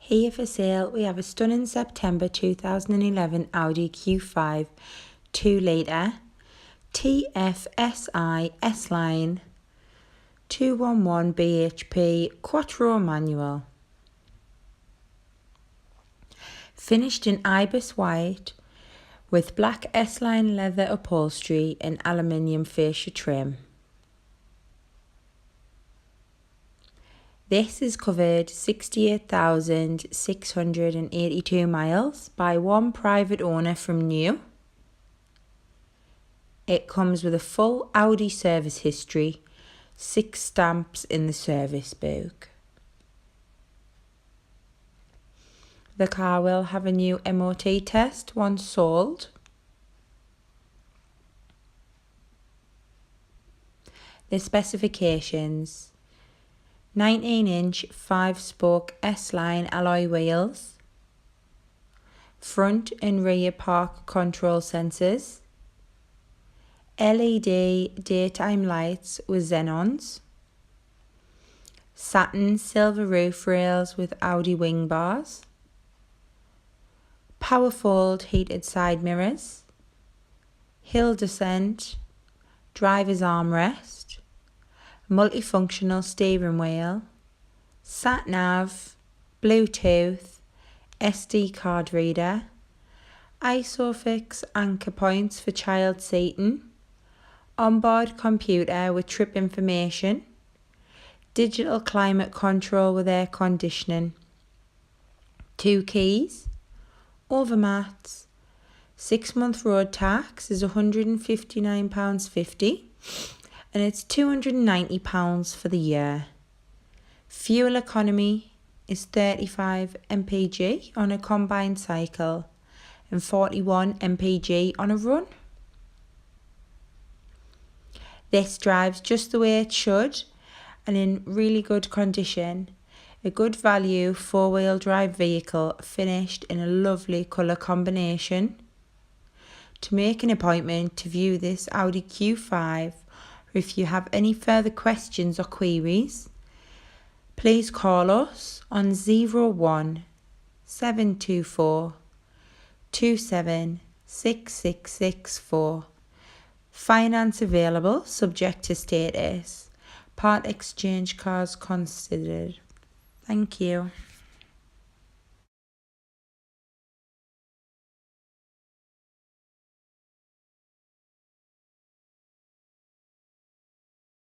Here for sale, we have a stunning September 2011 Audi Q5 2 litre TFSI S-Line 211 bhp Quattro manual. Finished in ibis white with black S-Line leather upholstery and aluminium fascia trim. This is covered 68,682 miles by one private owner from new. It comes with a full Audi service history, 6 stamps in the service book. The car will have a new MOT test once sold. The specifications: 19-inch 5-spoke S-Line alloy wheels, front and rear park control sensors, LED daytime lights with xenons, satin silver roof rails with Audi wing bars, power fold heated side mirrors, hill descent, driver's armrest, multifunctional steering wheel, sat nav, Bluetooth, SD card reader, ISOFIX anchor points for child seating, onboard computer with trip information, digital climate control with air conditioning, 2 keys, overmats. 6-month road tax is £159.50 and it's £290 for the year. Fuel economy is 35 mpg on a combined cycle and 41 mpg on a run. This drives just the way it should and in really good condition. A good value 4-wheel drive vehicle finished in a lovely colour combination. To make an appointment to view this Audi Q5, or if you have any further questions or queries, please call us on 01 724 276664. Finance available, subject to status. Part exchange cars considered. Thank you.